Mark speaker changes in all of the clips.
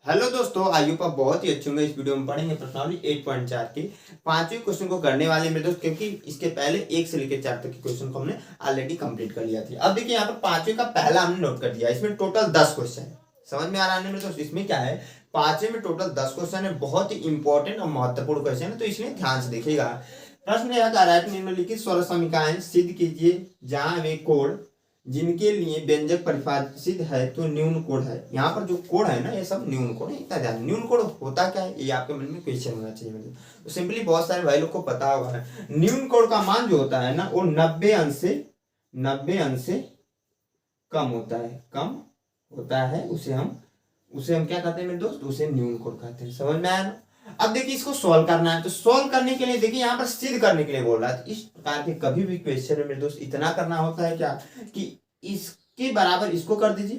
Speaker 1: Hello दोस्तों, I hope आप बहुत ही अच्छे होंगे। इस वीडियो में पढ़ेंगे प्रश्नावली 8.4 की पांचवें क्वेश्चन को करने वाले मेरे दोस्त, क्योंकि इसके पहले 1 से लेकर 4 तक के क्वेश्चन को हमने ऑलरेडी कंप्लीट कर लिया था। अब देखिए यहाँ पर पांचवें का पहला हमने नोट कर दिया। इसमें टोटल 10 क्वेश्चन है। समझ में आ रहा है मेरे दोस्त? इसमें क्या है, पांचवें में टोटल 10 क्वेश्चन है। बहुत ही इंपॉर्टेंट और महत्वपूर्ण क्वेश्चन है, तो इसलिए ध्यान से देखिएगा। प्रश्न यह कह रहा है कि निम्नलिखित सरल समीकरण सिद्ध कीजिए जहां वे कोड जिनके लिए व्यंजक परिभाषित है तो न्यून कोड है। यहाँ पर जो कोड है ना, ये सब न्यून कोड है। इतना ध्यान, न्यून कोड होता क्या है ये आपके मन में क्वेश्चन होना चाहिए। मतलब तो सिंपली बहुत सारे भाई लोग को पता होगा है, न्यून कोड का मान जो होता है ना, वो 90 अंश से कम होता है। कम होता है, उसे हम क्या कहते हैं मेरे दोस्त? उसे न्यून कोड कहते हैं। समझ में आया ना? अब देखिए इसको सॉल्व करना है, तो सॉल्व करने के लिए देखिए यहाँ पर सिद्ध करने के लिए बोल रहा है। तो इस प्रकार के कभी भी क्वेश्चन में मेरे दोस्त इतना करना होता है क्या, कि इसके बराबर इसको कर दीजिए,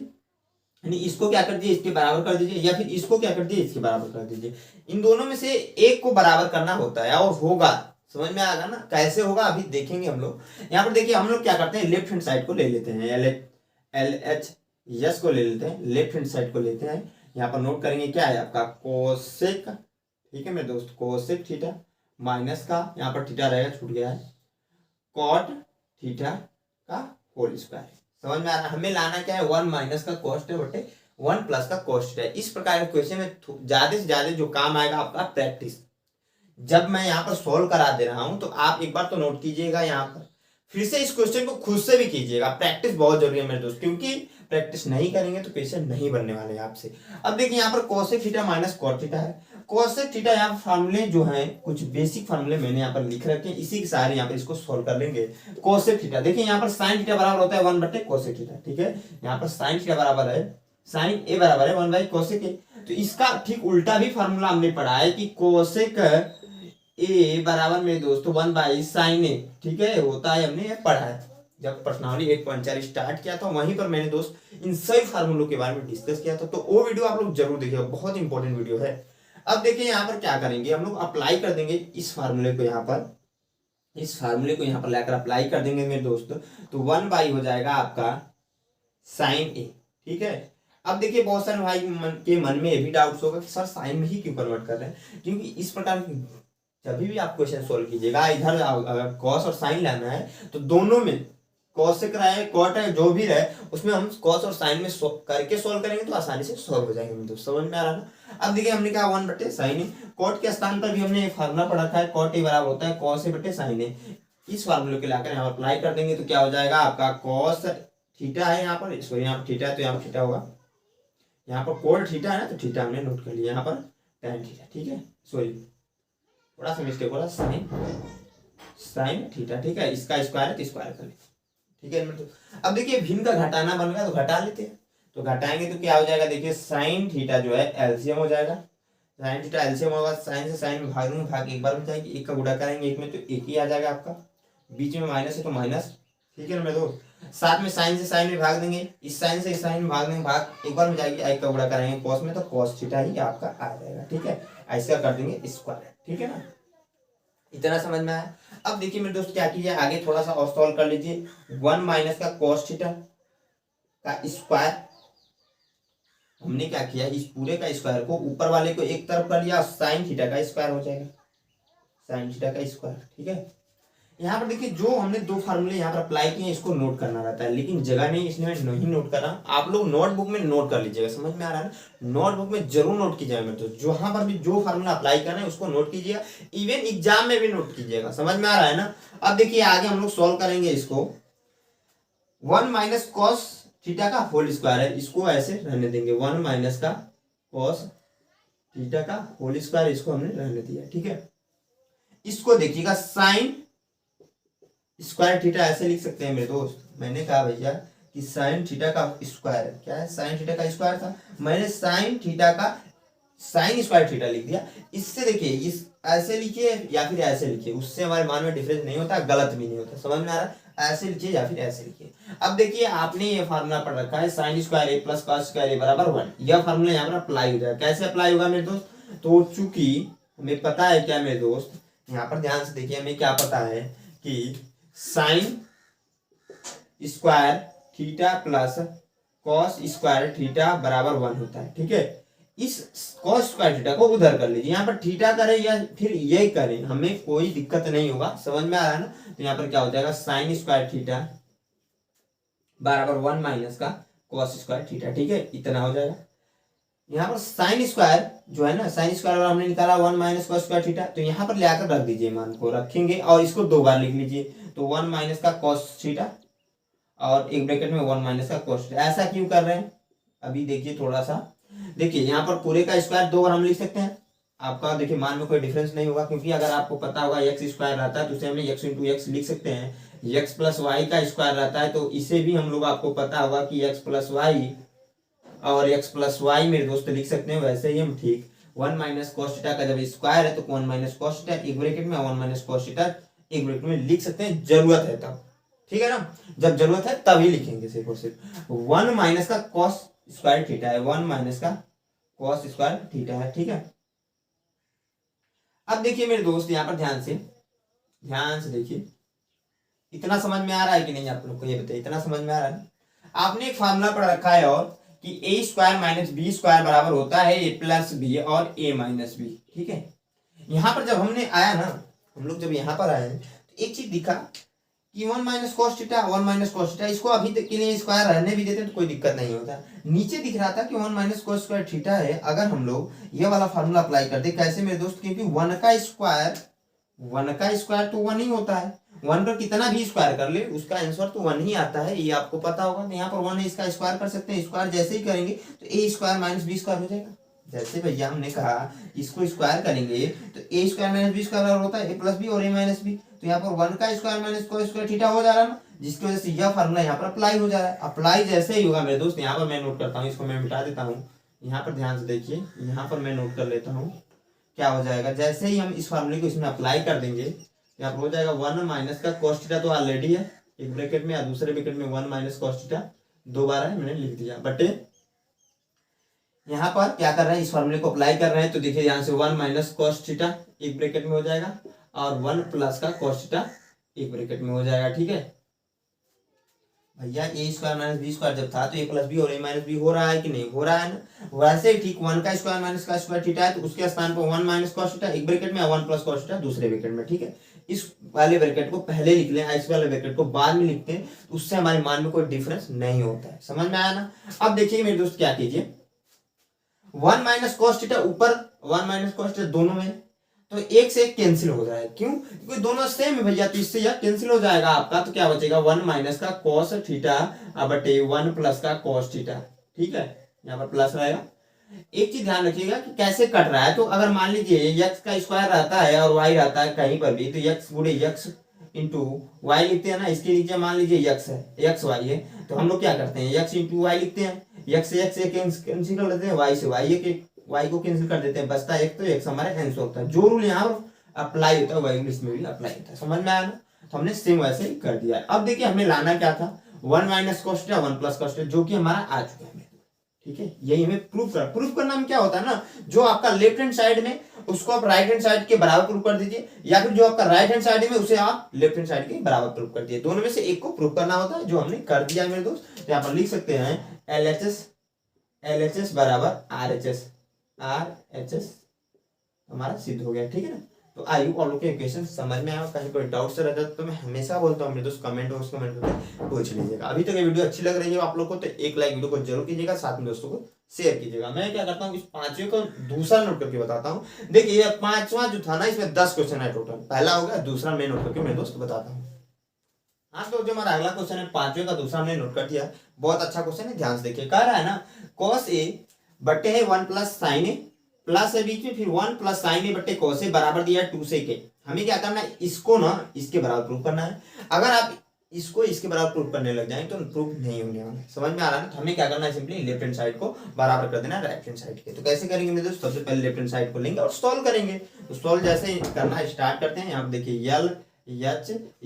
Speaker 1: यानी इसको क्या कर दीजिए, इसके बराबर कर दीजिए, या फिर इसको क्या कर दीजिए, इसके बराबर कर दीजिए। इन दोनों में से एक को बराबर करना होता है और होगा। समझ में आएगा ना कैसे होगा, अभी देखेंगे हम लोग। यहाँ पर देखिए हम लोग क्या करते हैं, लेफ्ट हैंड साइड को ले लेते हैं, एल एच यस को ले लेते हैं, लेफ्ट हैंड साइड को लेते हैं। यहाँ पर नोट करेंगे क्या है आपका कोसेक, ठीक है मेरे दोस्त, कोसेक थीटा माइनस का, यहाँ पर थीटा रहेगा, छूट गया है, कॉट थीटा का होल स्क्वायर। समझ में आ रहा है? हमें लाना क्या है, 1 माइनस का कॉस्ट है बटे 1 प्लस का कॉस्ट है। इस प्रकार के क्वेश्चन में ज्यादा से ज्यादा जो काम आएगा आपका प्रैक्टिस। जब मैं यहाँ पर सोल्व करा दे रहा हूं तो आप एक बार तो नोट कीजिएगा, यहाँ पर फिर से इस क्वेश्चन को खुद से भी कीजिएगा। प्रैक्टिस बहुत जरूरी है मेरे दोस्त, क्योंकि प्रैक्टिस नहीं करेंगे तो क्वेश्चन नहीं बनने वाले आपसे। अब देखिए यहाँ पर cosec theta minus cot theta है। कोसेक थीटा यहाँ फार्मूले जो है, कुछ बेसिक फार्मूले मैंने यहाँ पर लिख रखे हैं, इसी के सारे यहाँ पर इसको सोल्व कर लेंगे। कोसेक थीटा देखिए यहाँ पर साइन थीटा बराबर होता है 1 बटे कोसेक थीटा, ठीक है। यहाँ पर साइन थीटा बराबर है, साइन ए बराबर है 1 बाई कोसेक ए। तो इसका ठीक उल्टा भी फार्मूला हमने पढ़ा है कि कोसेक ए बराबर में दोस्तों 1 बाई साइन ए, ठीक है, होता है। हमने ये पढ़ा है जब प्रश्नावली 8.4 स्टार्ट किया था, वहीं पर मैंने दोस्त इन सभी फार्मूलों के बारे में डिस्कस किया था। तो वो वीडियो आप लोग जरूर देखिएगा, बहुत इंपॉर्टेंट वीडियो है। अब देखिए यहाँ पर क्या करेंगे, हम लोग अप्लाई कर देंगे इस फार्मूले को, यहाँ पर इस फार्मूले को यहाँ पर लाकर अप्लाई कर देंगे मेरे दोस्त। तो 1 बाई हो जाएगा आपका साइन ए, ठीक है। अब देखिए बहुत सारे भाई के मन में ये भी डाउट्स होगा कि सर साइन में ही क्यों कन्वर्ट कर रहे हैं, क्योंकि इस प्रकार की जब भी आप क्वेश्चन सोल्व कीजिएगा, इधर अगर कॉस और साइन लाना है तो दोनों में कॉसेक रहे कॉट है जो भी रहे, उसमें हम कॉस और साइन में करके सोल्व करेंगे तो आसानी से सोल्व हो जाएंगे। तो समझ में आ रहा ना? अब देखिए हमने कहा 1 बटे साइन ए, कॉट के स्थान पर भी हमने एक फार्मूला पढ़ा था, कॉट ए बराबर होता है कॉस ए बटे साइन ए। इस फार्मूले को लाकर यहाँ अप्लाई कर देंगे तो क्या हो जाएगा आपका, कॉस थीटा है यहाँ पर, सॉरी यहाँ पर थीटा है तो यहाँ पर थीटा होगा, यहाँ पर कोड थीटा है ना तो थीटा हमने नोट कर लिया, यहाँ पर tan थीटा, ठीक है, सॉरी थोड़ा सा मिस्टेक हो रहा, साइन थीटा, ठीक है। इसका स्क्वायर है तो स्क्वायर कर लेते, ठीक है। मतलब अब देखिए भिन्न का घटाना बन गया तो घटा लेते हैं। तो घटाएंगे तो क्या हो जाएगा, देखिए साइन थीटा जो है एलसीएम हो जाएगा, साइन थीटा एलसीएम होगा, साइन से साइन में भाग में भाग एक बार में जाएगी, एक का गुणा करेंगे एक में तो एक ही आ जाएगा आपका, बीच में माइनस है तो माइनस, ठीक है ना मेरे दोस्त। साथ में साइन से साइन में भाग देंगे, इस साइन से इस साइन में भाग देंगे, भाग एक बार में जाएगी, एक का गुणा करेंगे कॉस में तो कॉस थीटा ही आपका आ जाएगा, ठीक है। ऐसा कर देंगे स्क्वायर, ठीक है ना। इतना समझ में आया? अब देखिए मेरे दोस्त क्या कीजिए, आगे थोड़ा सा और सॉल्व कर लीजिए। 1 माइनस का कॉस थीटा का स्क्वायर, हमने क्या किया, इस पूरे का स्क्वायर को ऊपर वाले को एक तरफ कर लिया, साइन थीटा का स्क्वायर हो जाएगा, साइन थीटा का स्क्वायर, ठीक है। यहाँ पर देखिए जो हमने दो फार्मूले यहाँ पर अप्लाई किए इसको नोट करना रहता है, लेकिन जगह नहीं इसलिए मैं नहीं नोट कर रहा। आप लोग नोटबुक में नोट कर लीजिएगा, समझ में आ रहा है ना? नोटबुक में जरूर नोट कीजिएगा मेरे दोस्त, जहां पर भी जो फार्मूला अप्लाई करना है उसको नोट कीजिएगा, इवन एग्जाम में भी नोट कीजिएगा। समझ में आ रहा है ना? अब देखिए आगे हम लोग सोल्व करेंगे इसको। 1 माइनस कॉस थीटा का होल स्क्वायर है, इसको ऐसे रहने देंगे, 1 माइनस का कॉस थीटा का होल स्क्वायर, इसको हमने रहने दिया, ठीक है। इसको देखिएगा साइन स्क्वायर थीटा ऐसे लिख सकते हैं मेरे दोस्त। मैंने कहा भैया कि साइन थीटा का स्क्वायर है, क्या है, साइन थीटा का स्क्वायर था, मैंने साइन थीटा का साइन स्क्वायर थीटा लिख दिया। इससे देखिए इस ऐसे लिखिए या फिर ऐसे लिखिए, उससे हमारे मान में डिफरेंस नहीं होता, गलत भी नहीं होता। समझ में आ रहा है? ऐसे लिखिए या फिर ऐसे लिखिए। अब देखिए आपने ये फार्मूला पढ़ रखा है, साइन स्क्वायर ए प्लस कॉस स्क्वायर ए बराबर 1। यह फार्मूला यहाँ पर अप्लाई हो जाएगा। कैसे अप्लाई होगा मेरे दोस्त? तो चूंकि हमें पता है क्या मेरे दोस्त, यहाँ पर ध्यान से देखिए, हमें क्या पता है कि sine square theta plus cos square theta बराबर 1 होता है, ठीक है। इस कॉस स्क्वायर थीटा को उधर कर लीजिए, यहाँ पर थीटा करें या फिर ये करें हमें कोई दिक्कत नहीं होगा, समझ में आ रहा है ना। तो यहाँ पर क्या हो जाएगा साइन स्क्वायर थीटा बराबर 1 माइनस का कॉस स्क्वायर थीटा, ठीक है, इतना हो जाएगा। यहाँ पर साइन स्क्वायर जो है ना, साइन स्क्वायर हमने निकाला 1 माइनस कॉस स्क्वायर थीटा, तो यहाँ पर लाकर रख दीजिए, मान को रखेंगे और इसको 2 बार लिख लीजिए, तो 1 माइनस का कॉस थीटा और एक ब्रैकेट में 1 माइनस का कॉस थीटा। ऐसा क्यों कर रहे हैं अभी देखिए थोड़ा सा, देखिए यहाँ पर पूरे का स्क्वायर 2 बार हम लिख सकते हैं, आपका देखिए मान में कोई डिफरेंस नहीं होगा, क्योंकि अगर आपको पता होगा एक्स स्क्वायर रहता है तो उसे हमने एक्स इंटू एक्स लिख सकते हैं, एक्स प्लस वाई का स्क्वायर रहता है तो इसे भी हम लोग आपको पता होगा कि एक्स प्लस वाई और एक्स प्लस वाई मेरे दोस्त लिख सकते हैं। वैसे ही हम ठीक 1 माइनस कॉस थीटा का जब स्क्वायर है तो 1 माइनस कॉस थीटा एक ब्रैकेट में 1 माइनस कॉस थीटा एक ब्रैकेट में लिख सकते हैं, जरूरत है तब, ठीक है ना, जब जरूरत है तभी लिखेंगे सिर्फ और सिर्फ। 1 माइनस का कॉस स्क्वायर थीटा है, 1 माइनस का कॉस स्क्वायर थीटा है, ठीक है। अब देखिए मेरे दोस्त यहाँ पर ध्यान से देखिए, इतना समझ में आ रहा है कि नहीं आप लोग को, ये बताइए इतना समझ में आ रहा है। आपने एक फार्मूला पढ़ रखा है और कि ए स्क्वायर माइनस बी स्क्वायर बराबर होता है ए प्लस बी और ए माइनस बी, ठीक है। यहाँ पर जब हमने आया ना, हम लोग जब यहाँ पर आए तो एक चीज दिखा कि 1 minus cos theta 1 minus cos theta, इसको अभी तक के लिए स्क्वायर रहने भी देते तो कोई दिक्कत नहीं होता। नीचे दिख रहा था कि 1 माइनस कॉस स्क्वायर थीटा है, अगर हम लोग ये वाला फार्मूला अप्लाई करते, कैसे मेरे दोस्त, क्योंकि 1 का स्क्वायर तो 1 ही होता है, 1 पर कितना भी स्क्वायर कर ले उसका आंसर तो 1 ही आता है, ये आपको पता होगा। तो यहाँ पर 1 है, इसका स्क्वायर कर सकते हैं, स्क्वायर जैसे ही करेंगे तो ए स्क्वायर माइनस बी स्क्वायर हो जाएगा। जैसे भैया हमने कहा इसको स्क्वायर करेंगे तो ए स्क्वायर माइनस बी स्क्वायर होता है ए प्लस बी और ए माइनस बी, तो यहाँ पर 1 का square minus cos square theta हो जा रहा है ना, जिसकी वजह से यह फार्मूला यहाँ पर अप्लाई हो जा रहा है। अप्लाई जैसे ही होगा मेरे दोस्त, यहाँ पर मैं नोट करता हूँ, इसको मैं मिटा देता हूँ, यहाँ पर ध्यान से देखिए, यहाँ पर मैं नोट कर लेता हूँ क्या हो जाएगा। जैसे ही हम इस फार्मूले को इसमें अप्लाई कर देंगे, यहाँ पर हो जाएगा 1 माइनस का कॉस थीटा तो ऑलरेडी है एक ब्रैकेट में, या दूसरे ब्रैकेट में 1 माइनस कॉस थीटा 2 बार है, मैंने लिख दिया, बट यहाँ पर क्या कर रहे हैं, इस फार्मूले को अप्लाई कर रहे हैं, तो देखिए यहाँ से 1 माइनस कॉस थीटा एक ब्रैकेट में हो जाएगा और 1 प्लस का कॉस थीटा एक ब्रैकेट में हो जाएगा, ठीक है भैया। ए स्क्वायर माइनस बी स्क्वायर जब था तो ए प्लस बी और ए माइनस बी हो रहा है कि नहीं, हो रहा है ना। वैसे ही ठीक 1 का स्क्वायर माइनस का स्क्वायर थीटा है तो उसके स्थान पर 1 माइनस कॉस थीटा एक ब्रैकेट में, 1 प्लस कॉस थीटा दूसरे ब्रैकेट में, ठीक है। इस वाले ब्रैकेट को पहले लिख लें, इस वाले ब्रैकेट को बाद में लिखते हैं, तो उससे हमारे मान में कोई डिफरेंस नहीं होता है, समझ में आया ना। अब देखिए मेरे दोस्त क्या कीजिए, 1 माइनस कॉस थीटा ऊपर 1 माइनस कॉस थीटा दोनों में, तो एक से एक कैंसिल हो जाएगा, क्यों, क्योंकि दोनों सेम है भैया, तो इससे यह कैंसिल हो जाएगा आपका, तो क्या बचेगा 1 माइनस का कॉस थीटा बटे 1 प्लस का कॉस थीटा, ठीक है, यहाँ पर प्लस रहेगा। एक चीज ध्यान रखिएगा कि कैसे कट रहा है, तो अगर मान लीजिए x का स्क्वायर रहता है और y रहता है कहीं पर भी, तो x गुणे x इंटू वाई लिखते हैं ना, इसके नीचे मान लीजिए x है, x y है, तो हम लोग क्या करते हैं x इंटू वाई लिखते हैं, x से x कैंसिल कर देते हैं, y से y को कैंसिल कर देते हैं, बचता है एक, तो x हमारा आंसर होता है। जो रूल यहाँ अप्लाई होता है वही रूल इसमें भी अप्लाई होता है, समझ में आया ना। तो हमने सेम वैसे ही कर दिया। अब देखिए हमें लाना क्या था, 1 minus cos theta 1 plus cos theta, जो कि हमारा आ चुका है, ठीक है। यही हमें प्रूफ करना में क्या होता है ना, जो आपका लेफ्ट हैंड साइड में उसको आप राइट हैंड साइड के बराबर प्रूफ कर दीजिए, या फिर जो आपका राइट हैंड साइड में उसे आप लेफ्ट हैंड साइड के बराबर प्रूफ कर दीजिए, दोनों में से एक को प्रूफ करना होता है, जो हमने कर दिया मेरे दोस्त। तो यहाँ पर लिख सकते हैं LHS बराबर RHS हमारा सिद्ध हो गया, ठीक है ना। तो आई होप आप लोग के क्वेश्चन समझ में आया, कहीं कोई डाउट से रहता तो मैं हमेशा बोलता हूँ मेरे दोस्त कमेंट में पूछ लीजिएगा। अभी तक ये वीडियो अच्छी लग रही है आप लोग को तो एक लाइक वीडियो को जरूर कीजिएगा, साथ में दोस्तों को शेयर कीजिएगा। मैं क्या करता हूँ इस पांचवें को दूसरा नोट करके बताता हूँ। देखिए ये पांचवा जो था ना, इसमें 10 क्वेश्चन है टोटल, पहला हो गया, दूसरा मैं नोट करके मेरे दोस्त बताता हूँ। हाँ तो जो हमारा अगला क्वेश्चन है पांचवें का दूसरा हमने नोट कर दिया, बहुत अच्छा क्वेश्चन है, ध्यान से देखिए। कह रहा है ना cos a बट्टे है 1 प्लस साइन ए, प्लस है बीच में, फिर 1 प्लस साइन ए बट्टे cos a बराबर दिया है 2 से के। हमें क्या करना है, इसको ना इसके बराबर प्रूफ करना है। अगर आप इसको इसके बराबर प्रूफ करने लग जाए तो प्रूफ नहीं होने वाला, समझ में आ रहा है। तो हमें क्या करना है, सिंपली लेफ्ट हैंड साइड को बराबर कर देना राइट हैंड साइड के। तो कैसे करेंगे मेरे दोस्त, सबसे पहले लेफ्ट हैंड साइड को लेंगे और सॉल्व करेंगे। तो सॉल्व जैसे करना स्टार्ट करते हैं, यहाँ पर देखिए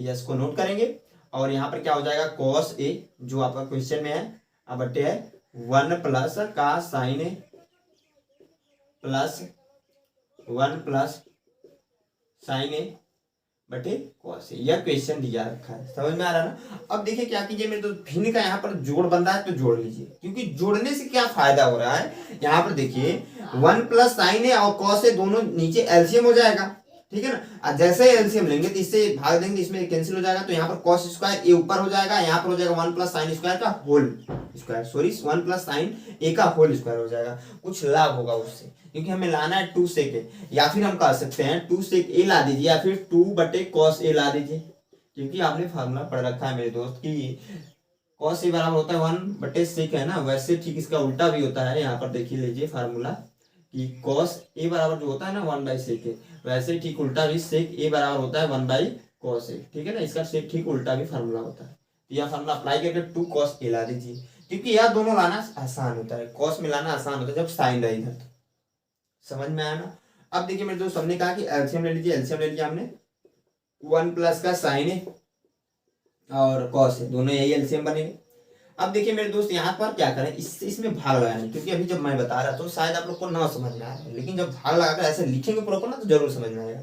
Speaker 1: एच को नोट करेंगे और यहाँ पर क्या हो जाएगा cos a जो आपका क्वेश्चन में है, अब बट्टे है 1 प्लस का साइन ए प्लस 1 प्लस साइन ए बटे कॉस ए, यह क्वेश्चन दिया रखा है, समझ में आ रहा है ना। अब देखिए क्या कीजिए मेरे दोस्त, भिन्न का यहाँ पर जोड़ बन रहा है तो जोड़ लीजिए, क्योंकि जोड़ने से क्या फायदा हो रहा है, यहाँ पर देखिए 1 प्लस साइन ए और कॉस ए दोनों नीचे एलसीएम हो जाएगा, ठीक है ना। जैसे ही एलसीएम लेंगे तो इससे भाग देंगे, इसमें कैंसिल हो जाएगा, तो यहाँ पर कॉस स्क्वायर ए ऊपर हो जाएगा, यहाँ पर हो जाएगा 1 प्लस साइन स्क्वायर का whole square, sorry 1 plus sine A का होल स्क्वायर हो जाएगा। कुछ लाभ होगा उससे, क्योंकि हमें लाना है 2 सेक ए, या फिर हम कह सकते हैं 2 सेक ए ला दीजिए, या फिर 2 बटे कॉस ए ला दीजिए, क्योंकि आपने फार्मूला पढ़ रखा है मेरे दोस्त कि कॉस ए बराबर होता है 1 बटे सेक, है ना। वैसे ठीक इसका उल्टा भी होता है, यहाँ पर देखिए लीजिए फार्मूला कि कॉस ए बराबर जो होता है ना 1 बाई सेक ए, वैसे ठीक उल्टा भी सेक ए बराबर होता है 1 बाई कॉस ए, ठीक है ना। इसका सेक ठीक उल्टा भी फार्मूला होता है, तो यह फार्मूला अप्लाई करके 2 कॉस ए ला दीजिए, क्योंकि यह दोनों लाना आसान होता है, कॉस में लाना आसान होता है जब साइन रहे इधर, समझ में आया ना। अब देखिए मेरे दोस्त, हमने कहा कि एलसीएम ले लीजिए, एलसीएम ले लिया हमने, 1 प्लस का साइन ए और कॉस ए, दोनों यही एलसीएम बनेंगे। अब देखिए मेरे दोस्त, यहाँ पर क्या करें, इसमें भाग लगाने, क्योंकि अभी जब मैं बता रहा था तो शायद आप लोग को ना समझ में आ रहा है, लेकिन जब भाग लगाकर ऐसे लिखेंगे प्रॉपर ना तो जरूर समझ में आएगा।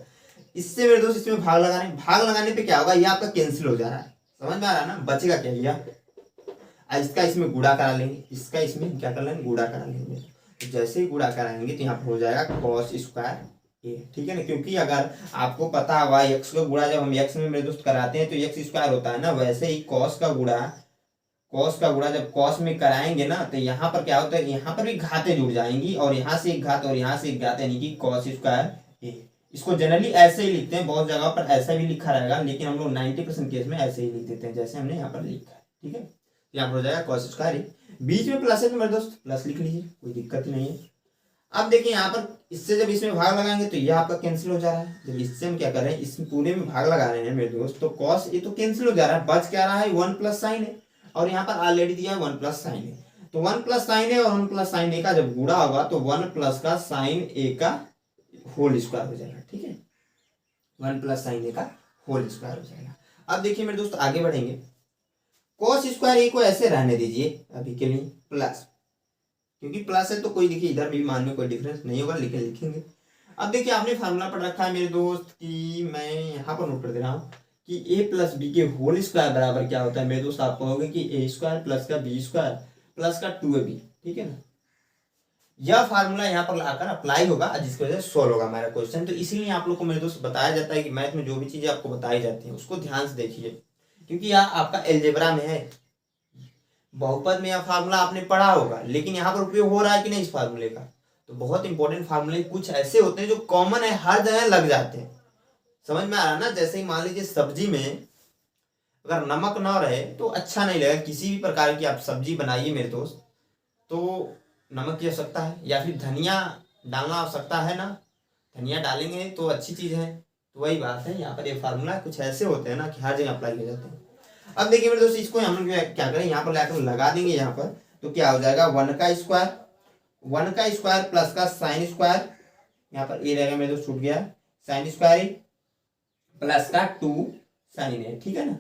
Speaker 1: इससे मेरे दोस्त इसमें भाग लगाने पे क्या होगा, ये आपका कैंसिल हो जा रहा है, समझ में आ रहा है ना। बचेगा क्या, यह इसका इसमें गुणा करा लेंगे, इसका इसमें क्या कर लेंगे, गुणा करा लेंगे। तो जैसे ही गुणा कराएंगे तो यहाँ पर हो जाएगा कॉस स्क्वायर ए, ठीक है ना। क्योंकि अगर आपको पता हुआ एक्स का गुणा जब हम एक्स में मेरे दोस्त कराते हैं तो एक्स स्क्वायर होता है ना, वैसे ही कॉस का गुणा जब कॉस में कराएंगे ना तो यहाँ पर क्या होता है, यहाँ पर भी घातें जुड़ जाएंगी, और यहाँ से एक घात और यहाँ से एक घात, यानी कि कॉस स्क्वायर ए। इसको जनरली ऐसे ही लिखते हैं, बहुत जगह पर ऐसा भी लिखा रहेगा, लेकिन हम लोग 90% केस में ऐसे ही लिख देते हैं जैसे हमने यहाँ पर लिखा है, ठीक है। यहाँ पर हो जाएगा कॉस स्क्वायर ए, बीच में प्लस है तो मेरे दोस्त प्लस लिख लीजिए, कोई दिक्कत नहीं है। अब देखिए यहाँ पर इससे जब इसमें भाग लगाएंगे तो यह आपका कैंसिल हो जा रहा है, जब इससे हम क्या कर रहे हैं, इसमें पूरे में भाग लगा रहे हैं मेरे दोस्त, तो कॉस ये तो कैंसिल हो जा रहा है, बच क्या रहा है 1 प्लस साइन है, और यहाँ पर ऑलरेडी दिया है 1 प्लस साइन है, तो 1 प्लस साइन है और 1 प्लस साइन ए का जब गुणा होगा तो 1 प्लस का साइन ए का होल स्क्वायर हो जाएगा, ठीक है, 1 प्लस साइन ए का होल स्क्वायर हो जाएगा। अब देखिए मेरे दोस्त आगे बढ़ेंगे, कॉस स्क्वायर ए को ऐसे रहने दीजिए अभी के लिए प्लस, क्योंकि प्लस है तो कोई देखिए इधर भी मान में कोई डिफरेंस नहीं होगा, लिखेंगे। अब देखिए आपने फार्मूला पढ़ रखा है मेरे दोस्त कि मैं यहाँ पर नोट कर दे रहा हूँ कि ए प्लस बी के होल स्क्वायर बराबर क्या होता है मेरे दोस्त, आप कहोगे कि ए स्क्वायर प्लस का बी स्क्वायर प्लस का 2ab, ठीक है ना। यह फार्मूला यहाँ पर लाकर अप्लाई होगा, जिसकी वजह से सोल्व होगा हमारा क्वेश्चन। तो इसीलिए आप लोग को मेरे दोस्त बताया जाता है कि मैथ में जो भी चीजें आपको बताई जाती है उसको ध्यान से देखिए, क्योंकि यह आपका एलजेब्रा में है, बहुपद में यह फार्मूला आपने पढ़ा होगा, लेकिन यहाँ पर उपयोग हो रहा है कि नहीं इस फार्मूले का। तो बहुत इंपॉर्टेंट फार्मूले कुछ ऐसे होते हैं जो कॉमन है, हर जगह लग जाते हैं, समझ में आ रहा है ना। जैसे ही मान लीजिए सब्जी में अगर नमक ना रहे तो अच्छा नहीं लगेगा, किसी भी प्रकार की आप सब्जी बनाइए मेरे दोस्त तो नमक की आवश्यकता है, या फिर धनिया डालना आवश्यकता है ना, धनिया डालेंगे तो अच्छी चीज है। तो वही बात है, यहाँ पर ये फार्मूला कुछ ऐसे होते हैं ना कि हर जगह अप्लाई किए जाते हैं। अब देखिए मेरे दोस्त, इसको हम लोग क्या करें, यहाँ पर लाकर लगा देंगे, यहाँ पर तो क्या हो जाएगा 1 का स्क्वायर प्लस का साइन स्क्वायर, यहाँ पर ए रहेगा मेरे दोस्त, छूट गया, साइन स्क्वायर प्लस का 2 साइन है, ठीक है ना,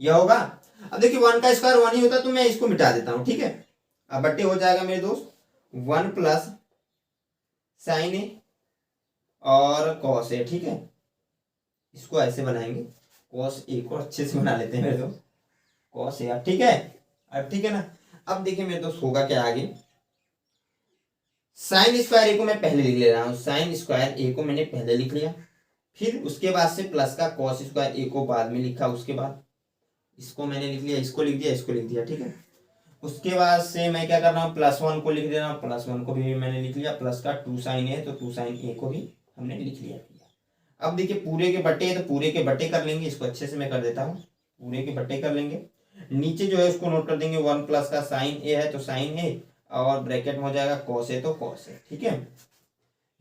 Speaker 1: यह होगा। अब देखिए 1 का स्क्वायर 1 ही होता है तो मैं इसको मिटा देता हूँ, ठीक है। अब बट्टे हो जाएगा मेरे दोस्त 1 प्लस साइन ए और कॉस ए, ठीक है। इसको ऐसे बनाएंगे, कॉस ए को अच्छे से बना लेते हैं मेरे दोस्त, कॉस ए, ठीक है। अब ठीक है ना। अब देखिए मेरे दोस्त होगा क्या आगे, साइन स्क्वायर ए को मैं पहले लिख ले रहा हूँ, साइन स्क्वायर ए को मैंने पहले लिख लिया, फिर उसके बाद से प्लस का कॉस स्क्वायर ए को बाद में लिखा, उसके बाद इसको मैंने लिख लिया, इसको लिख दिया, इसको लिख दिया, ठीक है। उसके बाद से मैं क्या कर रहा हूँ, +1 को लिख दे रहा हूँ, +1 को भी मैंने लिख लिया, प्लस का 2 साइन ए, तो 2 साइन ए को भी हमने लिख लिया। अब देखिए पूरे के बट्टे है तो पूरे के बट्टे कर लेंगे, इसको अच्छे से मैं कर देता हूँ, पूरे के बट्टे कर लेंगे। नीचे जो है उसको नोट कर देंगे, 1 प्लस का साइन ए है तो साइन ए, और ब्रैकेट में हो जाएगा कॉस ए तो कॉस ए, ठीक है।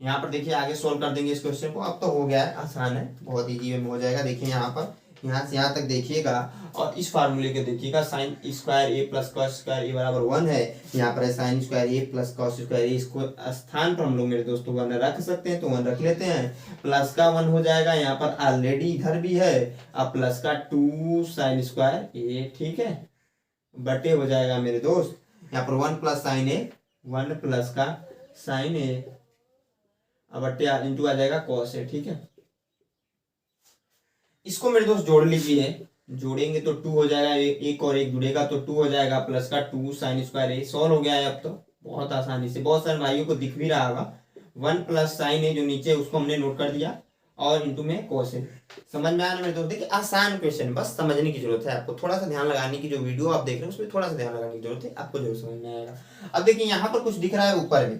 Speaker 1: यहाँ पर देखिए आगे सोल्व कर देंगे इस क्वेश्चन को। अब तो हो गया है, आसान है, बहुत इजी वे में हो जाएगा। देखिए यहाँ पर यहाँ से यहाँ तक देखिएगा, और इस फार्मूले को देखिएगा, साइन स्क्वायर ए प्लस कॉस स्क्वायर ए बराबर 1 है, यहाँ पर है साइन स्क्वायर ए प्लस कॉस स्क्वायर ए, इसको स्थान पर हम लोग मेरे दोस्तों 1 रख सकते हैं तो 1 रख लेते हैं, प्लस का 1 हो जाएगा, यहाँ पर ऑलरेडी इधर भी है, अब प्लस का 2 साइन स्क्वायर ए, ठीक है, बटे हो जाएगा मेरे दोस्त, यहाँ पर 1 प्लस साइन ए, 1 प्लस का साइन ए, अब बट्टे इंटू आ जाएगा कॉस ए, ठीक है। इसको मेरे दोस्त जोड़ लीजिए, जोड़ेंगे तो 2 हो जाएगा, एक और एक जुड़ेगा तो 2 हो जाएगा, प्लस का 2 साइन स्क्वायर ए सॉल्व हो गया है। अब तो बहुत आसानी से, बहुत सारे भाइयों को दिख भी रहा होगा, 1 प्लस साइन ए जो नीचे उसको हमने नोट कर दिया और इंटू में कोस है। समझ में आया मेरे दोस्त? देखिए आसान क्वेश्चन, बस समझने की जरूरत है आपको, थोड़ा सा ध्यान लगाने की, जो वीडियो आप देख रहे हैं उसमें थोड़ा सा ध्यान लगाने की जरूरत है, आपको जरूर समझ में आएगा। अब देखिए यहाँ पर कुछ दिख रहा है ऊपर में,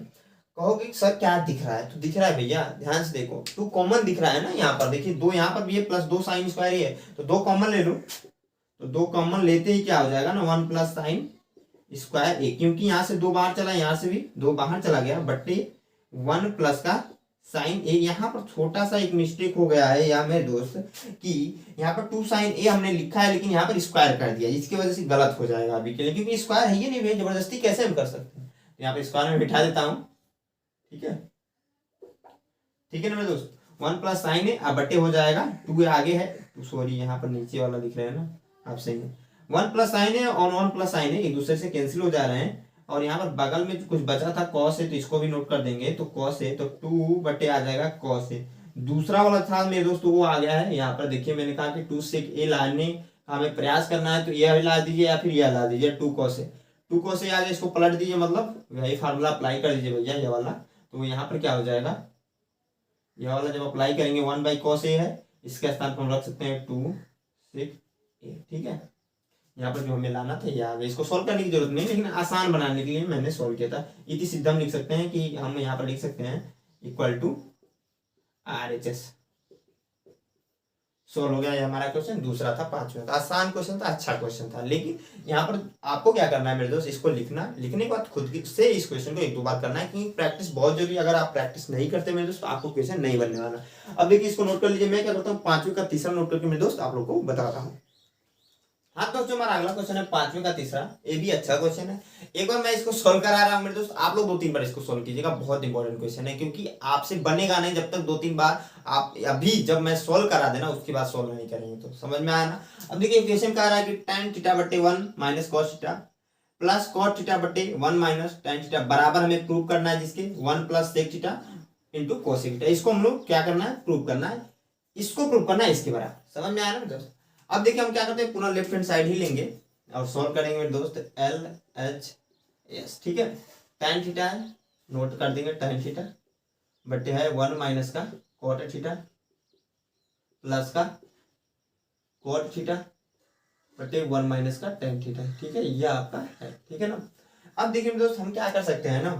Speaker 1: कहोगे सर क्या दिख रहा है, तो दिख रहा है भैया ध्यान से देखो, 2 कॉमन दिख रहा है ना यहाँ पर, देखिए 2 यहाँ पर भी है प्लस 2 साइन स्क्वायर ही है, तो 2 कॉमन ले लो, तो 2 कॉमन लेते ही क्या हो जाएगा ना 1 प्लस साइन स्क्वायर ए, क्योंकि यहाँ से 2 बाहर चला, यहाँ से भी 2 बाहर चला गया, बट्टे 1 प्लस का साइन ए। यहाँ पर छोटा सा एक मिस्टेक हो गया है यहाँ मेरे दोस्त, कि यहाँ पर 2 साइन ए हमने लिखा है लेकिन यहाँ पर स्क्वायर कर दिया, इसकी वजह से गलत हो जाएगा अभी के लिए, क्योंकि स्क्वायर है ही नहीं भैया, जबरदस्ती कैसे हम कर सकते हैं। यहाँ पर स्क्वायर में बिठा देता हूँ, ठीक है, ठीक है ना मेरे दोस्त, 1 प्लस साइन है, अब बटे हो जाएगा 2 आगे है, सॉरी यहाँ पर नीचे वाला दिख रहा है ना, आप सही है, 1 प्लस साइन है और 1 प्लस साइन है एक दूसरे से कैंसिल हो जा रहे हैं, और यहाँ पर बगल में कुछ बचा था कॉस है, तो इसको भी नोट कर देंगे, तो कॉस है तो 2 बटे आ जाएगा कॉस है। दूसरा वाला था मेरे दोस्त वो आ गया है यहाँ पर, देखिए मैंने कहा कि 2 से ए लाने का हमें प्रयास करना है, तो ये ला दीजिए या फिर यह ला दीजिए 2 कॉस है, 2 कॉस है आ जाए, इसको पलट दीजिए, मतलब वही फार्मूला अप्लाई कर दीजिए भैया ये वाला, तो यहाँ पर क्या हो जाएगा, यह वाला जब अप्लाई करेंगे 1 बाई कॉस ए है, इसके स्थान पर हम रख सकते हैं 2 6 ए, ठीक है। यहाँ पर जो हमें लाना था ये आ गया, इसको सॉल्व करने की जरूरत नहीं, लेकिन आसान बनाने के लिए मैंने सॉल्व किया था। इति सिद्ध हम लिख सकते हैं कि हम यहाँ पर लिख सकते हैं इक्वल टू RHS। सॉल्व हो गया ये हमारा क्वेश्चन, दूसरा था 5वां था, आसान क्वेश्चन था, अच्छा क्वेश्चन था, लेकिन यहाँ पर आपको क्या करना है मेरे दोस्त, इसको लिखना, लिखने के बाद खुद से इस क्वेश्चन को 1-2 बार करना है, क्योंकि प्रैक्टिस बहुत जरूरी है। अगर आप प्रैक्टिस नहीं करते मेरे दोस्त तो आपको क्वेश्चन नहीं बनने वाला। अब देखिए इसको नोट कर लीजिए, मैं क्या करता हूँ 5वें का तीसरा नोट करके मेरे दोस्त आप लोग को बताता हूँ। हाँ दोस्तों हमारा अगला क्वेश्चन है 5वें का तीसरा, ये भी अच्छा क्वेश्चन है, एक बार मैं इसको सोल्व करा रहा हूँ मेरे दोस्त, आप लोग 2-3 बार इसको सोल्व कीजिएगा, बहुत इंपॉर्टेंट क्वेश्चन है, क्योंकि आपसे बनेगा नहीं जब तक 2-3 बार आप, अभी जब मैं सोल्व करा देना उसके बाद सोल्व नहीं करेंगे, तो समझ में आया ना। अब देखिए क्वेश्चन कह रहा है कि tan थीटा बटे 1 minus cos theta plus cot theta बटे 1 माइनस tan थीटा बराबर हमें प्रूव करना है, जिसके 1 plus sec theta into cosec theta, इसको हम लोग क्या करना है, प्रूव करना है, इसको प्रूव करना है इसके बराबर। समझ में आया ना दोस्त? अब देखिए हम क्या करते हैं, पुनः लेफ्ट हैंड साइड ही लेंगे और सॉल्व करेंगे मेरे दोस्त, LHS, ठीक है। tan थीटा है, नोट कर देंगे tan थीटा बटे है 1 माइनस का कॉट थीटा प्लस का कॉट थीटा बटे 1 माइनस का tan थीटा, ठीक है, यह आपका है, ठीक है ना। अब देखिए मेरे दोस्त हम क्या कर सकते हैं ना,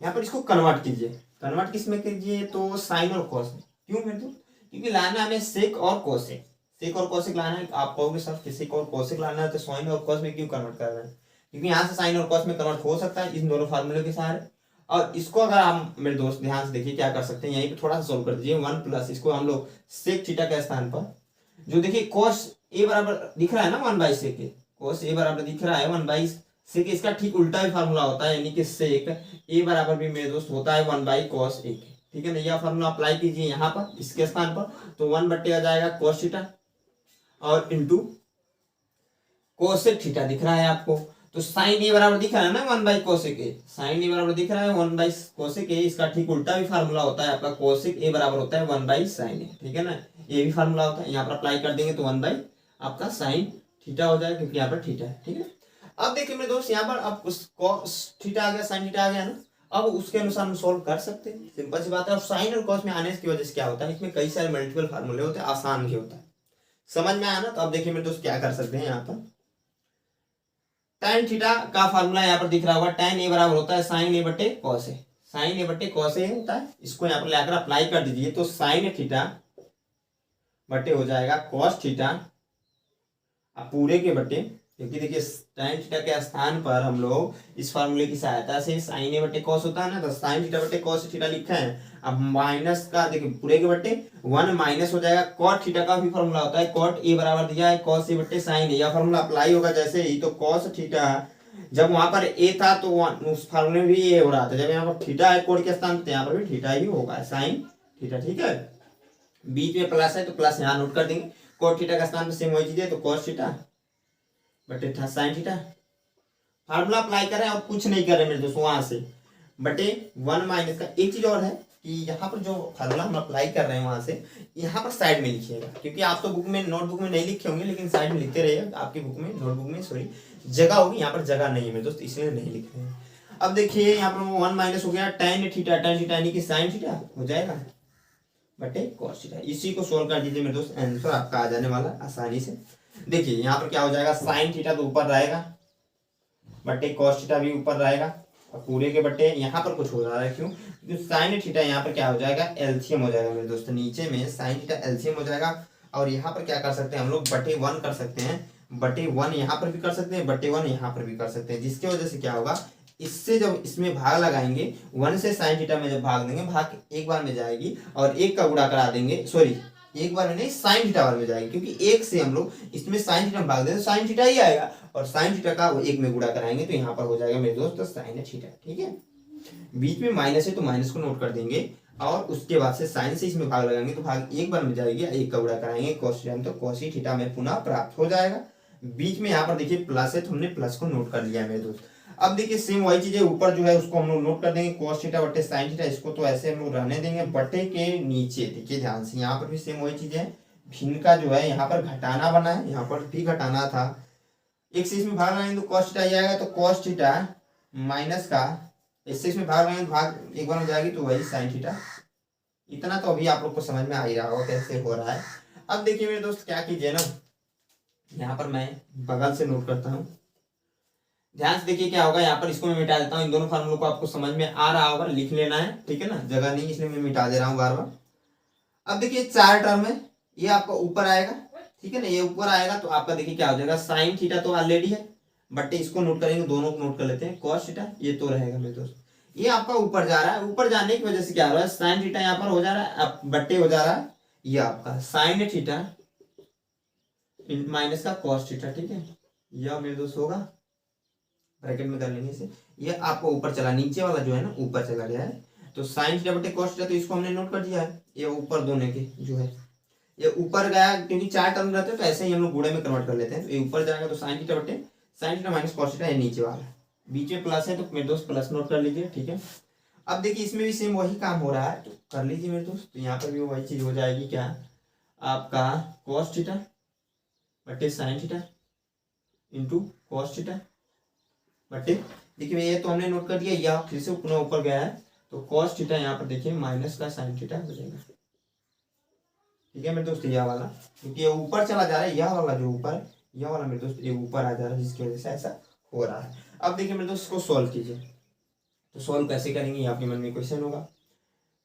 Speaker 1: यहाँ पर इसको कन्वर्ट कीजिए, कन्वर्ट किस में कीजिए, तो साइन और कॉस में। क्यों मेरे दोस्त, क्योंकि लाना हमें सेक और कोसेक, सेक और कोसेक लाना है। आप कहोगे सर किसी को कोसेक लाना है तो साइन और कॉस में क्यों कन्वर्ट कर रहे हैं, क्योंकि यहाँ से साइन और कॉस में कन्वर्ट हो सकता है इन दोनों फार्मूले के सहारे। और इसको अगर हम मेरे दोस्त ध्यान से देखिए क्या कर सकते हैं, यहीं पे थोड़ा सा सोल्व कर दीजिए, 1 प्लस इसको हम लोग सेक थीटा के स्थान पर, जो देखिए कॉस ए बराबर दिख रहा है ना 1 बाई सेक, कॉस ए बराबर दिख रहा है 1 बाई सेक, इसका ठीक उल्टा भी फार्मूला होता है, यानी कि सेक ए बराबर भी मेरे दोस्त होता है 1 बाई कॉस ए, ठीक है ना। यह फार्मूला अप्लाई कीजिए यहाँ पर इसके स्थान पर, तो 1 बटे आ जाएगा कॉस थीटा और इंटू कोसेक थीटा दिख रहा है आपको, तो साइन ए बराबर दिख रहा है ना 1 बाई कोसेक ए, साइन ए बराबर दिख रहा है 1 बाई कोसेक ए, इसका ठीक उल्टा भी फार्मूला होता है आपका, कोसेक ए बराबर होता है 1 बाई साइन ए, ठीक है ना, ये भी फार्मूला होता है, यहाँ पर अप्लाई कर देंगे तो 1 बाई आपका साइन थीटा हो जाएगा, क्योंकि यहाँ पर थीटा है, ठीक है। अब देखिए मेरे दोस्त यहाँ पर अब कॉस थीटा आ गया, साइन थीटा आ गया ना, अब उसके अनुसार हम सोल्व कर सकते हैं, सिंपल सी बात है। और साइन और कॉस में आने की वजह से क्या होता है, इसमें कई सारे मल्टीपल फार्मूले होते हैं, आसान भी होता है, समझ में आया ना। तो अब देखिए मेरे दोस्त क्या कर सकते हैं, यहाँ पर tan थीटा का फार्मूला यहाँ पर दिख रहा होगा, tan ए बराबर होता है साइन ए बटे कॉस ए, साइन ए बटे कॉस ए होता है, इसको यहाँ पर लाकर अप्लाई कर दीजिए, तो साइन थीटा बटे हो जाएगा कॉस थीटा, अब पूरे के बटे, क्योंकि देखिए tan थीटा के स्थान पर हम लोग इस फार्मूले की सहायता से साइन ए बटे कॉस होता है ना, तो साइन थीटा बटे कॉस थीटा लिखा है, अब माइनस का देखिए पूरे के बटे 1 माइनस हो जाएगा, कॉट थीटा का भी फार्मूला होता है, कॉट ए बराबर दिया है कॉस ए बटे साइन ए, यह फार्मूला अप्लाई होगा जैसे ही, तो कॉस थीटा जब वहां पर ए था तो उस फार्मूले में भी ए हो रहा था, जब यहाँ पर थीटा है कोड के स्थान पर यहाँ पर भी थीटा ही होगा, साइन थीटा, ठीक है। बीच में प्लस है तो प्लस यहाँ नोट कर देंगे, कॉट थीटा का स्थान पर सेम वही चीज है, तो कॉस थीटा बटे था साइन थीटा, फार्मूला अप्लाई कर रहे हैं और कुछ नहीं कर रहे मेरे दोस्तों, वहां से बटे 1 माइनस का, एक चीज और है कि यहाँ पर जो फार्मूला हम अप्लाई कर रहे हैं वहां से यहाँ पर साइड में लिखिएगा, क्योंकि आप तो बुक में नोटबुक में नहीं लिखे होंगे, लेकिन साइड में लिखते रहिएगा। आपकी बुक में नोटबुक में सॉरी जगह होगी, यहाँ पर जगह नहीं है मेरे दोस्त, इसलिए नहीं लिख रहे हैं। अब देखिए यहाँ पर 1 माइनस हो गया tan थीटा यानी कि sin थीटा हो जाएगा बटे cos थीटा। इसी को सोल्व कर दीजिए मेरे दोस्त, आंसर आपका आ जाने वाला आसानी से। देखिए यहाँ पर क्या हो जाएगा, sin थीटा तो ऊपर रहेगा बटे cos थीटा भी ऊपर रहेगा, और पूरे के बटे यहाँ पर कुछ हो रहा है, क्यों? क्योंकि sin थीटा यहाँ पर क्या हो जाएगा, एलसीएम हो जाएगा मेरे दोस्त। नीचे में sin थीटा एलसीएम हो जाएगा, और यहाँ पर क्या कर सकते हैं हम लोग, बटे 1 कर सकते हैं, बटे 1 यहाँ पर भी कर सकते हैं, बटे 1 यहाँ पर भी कर सकते हैं, जिसकी वजह से क्या होगा, इससे जब इसमें भाग लगाएंगे 1 से sin थीटा में जब भाग देंगे, भाग एक बार में जाएगी, और एक का गुणा करा देंगे, सॉरी एक बार में नहीं, sin थीटा बार में जाएगी, क्योंकि एक से हम लोग इसमें sin थीटा में भाग देंगे तो sin थीटा ही आएगा, और sin थीटा का वो एक में गुणा कराएंगे तो यहाँ पर हो जाएगा मेरे दोस्त sin थीटा। ठीक है, बीच में माइनस है तो माइनस को नोट कर देंगे, और उसके बाद से साइन से इसमें भाग लगाएंगे तो भाग एक बार में जाएगी, एक का गुणा कराएंगे cos थीटा में तो cos थीटा में पुनः प्राप्त हो जाएगा। बीच में यहाँ पर देखिए प्लस है तो हमने प्लस को नोट कर लिया मेरे दोस्त। अब देखिए सेम वही चीज है, ऊपर जो है उसको हम लोग नोट कर देंगे cos थीटा बटे sin थीटा, इसको तो ऐसे हम लोग रहने देंगे। बटे के नीचे देखिए ध्यान से, यहाँ पर भी सेम वही चीज है, भिन्न का जो है यहाँ पर घटाना बना है, यहाँ पर भी घटाना था, एक से इसमें भाग लगाएंगे तो cos थीटा ही आएगा, तो cos थीटा माइनस का इससे इसमें भाग लगाएंगे तो भाग एक बार में जाएगी तो वही sin थीटा। इतना तो अभी आप लोग को समझ में आ ही रहा होगा कैसे हो रहा है। अब देखिए मेरे दोस्त क्या कीजिए ना, यहाँ पर मैं बगल से नोट करता हूँ, ध्यान से देखिए क्या होगा, यहाँ पर इसको मैं मिटा देता हूँ, इन दोनों फार्मूलों को आपको समझ में आ रहा होगा, लिख लेना है, ठीक है ना, जगह नहीं इसलिए मैं मिटा दे रहा हूँ बार बार। अब देखिए 4 टर्म है, ये आपका ऊपर आएगा, ठीक है ना, ये ऊपर आएगा तो आपका देखिए क्या हो जाएगा, sin थीटा तो ऑलरेडी है, बट इसको नोट करेंगे, दोनों को नोट कर लेते हैं, cos थीटा ये तो रहेगा मेरे दोस्त, ये आपका ऊपर जा रहा है, ऊपर जाने की वजह से क्या हो रहा है, sin थीटा यहाँ पर हो जा रहा है, अब बट्टे हो जा रहा है, ये आपका sin थीटा माइनस का cos थीटा, ठीक है, यह मेरे दोस्त होगा, ब्रैकेट में कर लेंगे इसे, ये आपको ऊपर चला, नीचे वाला जो है ना ऊपर चला गया है, तो sin थीटा बटे cos थीटा तो इसको हमने नोट कर दिया है, ये ऊपर दोनों के जो है ये ऊपर गया, क्योंकि 4 टर्म रहते हैं तो ऐसे ही हम लोग गुणे में कन्वर्ट कर लेते हैं, तो ये ऊपर जाएगा तो sin थीटा बटे sin theta minus cos theta, ये नीचे वाला, बीच में प्लस है तो मेरे दोस्त प्लस नोट कर लीजिए, ठीक है। अब देखिए इसमें भी सेम वही काम हो रहा है, तो कर लीजिए मेरे दोस्त, तो यहाँ पर भी वही चीज हो जाएगी, क्या आपका cos थीटा बटे sin theta into cos theta बटे, देखिए ये तो हमने नोट कर दिया, यह फिर से पुनः ऊपर गया है, तो cos थीटा यहाँ पर देखिए माइनस का sin थीटा हो जाएगा, ठीक है मेरे दोस्त, यह वाला क्योंकि ये ऊपर चला जा रहा है, यह वाला जो ऊपर है, यह वाला मेरे दोस्त ये ऊपर आ जा रहा है, जिसकी वजह से ऐसा हो रहा है। अब देखिए मेरे दोस्त इसको सॉल्व कीजिए, तो सॉल्व कैसे करेंगे ये आपके मन में क्वेश्चन होगा,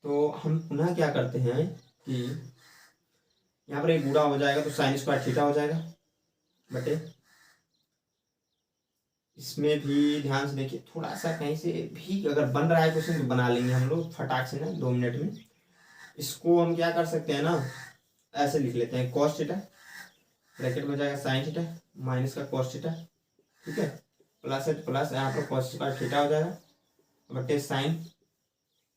Speaker 1: तो हम पुनः क्या करते हैं कि यहाँ पर एक गुणा हो जाएगा तो sin स्क्वायर थीटा हो जाएगा बटे, इसमें भी ध्यान से देखिए, थोड़ा सा कहीं से भी अगर बन रहा है क्वेश्चन तो बना लेंगे हम लोग फटाक से ना 2 मिनट में। इसको हम क्या कर सकते हैं ना, ऐसे लिख लेते हैं, cos थीटा ब्रैकेट में जाएगा sin थीटा माइनस का cos थीटा, ठीक है, प्लस है प्लस, यहाँ पर cos स्क्वायर थीटा हो जाएगा बटे sin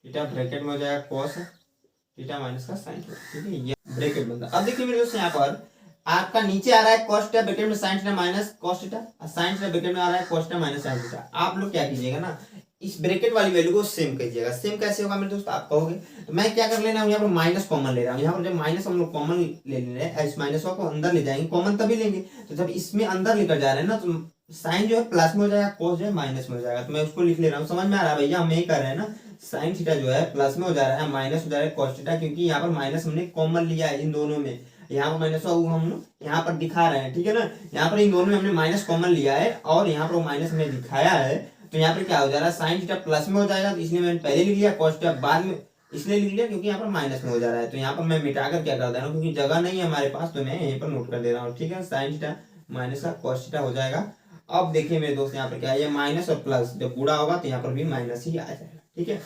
Speaker 1: थीटा ब्रैकेट में हो जाएगा cos थीटा माइनस का sin थीटा, ठीक है, ये ब्रैकेट बनता है। अब देखिए मेरे दोस्त यहाँ पर आपका नीचे आ रहा है cos थीटा ब्रैकेट में sin theta minus cos theta, और sin थीटा ब्रैकेट में आ रहा है cos theta minus sin theta. आप लोग क्या कीजिएगा ना, इस ब्रैकेट वाली वैल्यू को सेम कीजिएगा। सेम कैसे होगा मेरे दोस्त, आप कहोगे, तो मैं क्या कर लेना हूँ, यहाँ पर माइनस कॉमन ले रहा हूँ, यहाँ पर जब माइनस हम लोग कॉमन ले रहे हैं, इस माइनस को अंदर ले जाएंगे, कॉमन तभी लेंगे, तो जब इसमें अंदर लेकर जा रहे हैं ना, तो साइन जो है प्लस में हो जाएगा, cos जो है माइनस में हो जाएगा, तो मैं उसको लिख ले रहा हूँ, समझ में आ रहा है भैया, हम यही कर रहे हैं ना, साइन थीटा जो है प्लस में हो जा रहा है, माइनस हो जा रहा है cos थीटा, क्योंकि यहाँ पर माइनस हमने कॉमन लिया है इन दोनों में, यहाँ पर माइनस हम यहाँ पर दिखा रहे हैं, ठीक है ना, यहाँ पर इन दोनों में हमने माइनस कॉमन लिया है, और यहाँ पर माइनस हमने दिखाया है, तो यहाँ पर क्या हो जा रहा है, साइन थीटा प्लस में हो जाएगा, तो इसलिए मैंने पहले लिख लिया, cos थीटा बाद में इसलिए लिख लिया क्योंकि यहाँ पर माइनस में हो जा रहा है, तो यहाँ पर मैं मिटाकर क्या कर दे रहा हूँ, क्योंकि जगह नहीं है हमारे पास, तो मैं यहीं पर नोट कर दे रहा हूँ, ठीक है, साइन थीटा माइनस का cos थीटा हो जाएगा। अब देखिए मेरे दोस्त यहाँ पर क्या है, ये माइनस और प्लस जब पूरा होगा तो यहाँ पर भी माइनस ही आ जाएगा, ठीक है,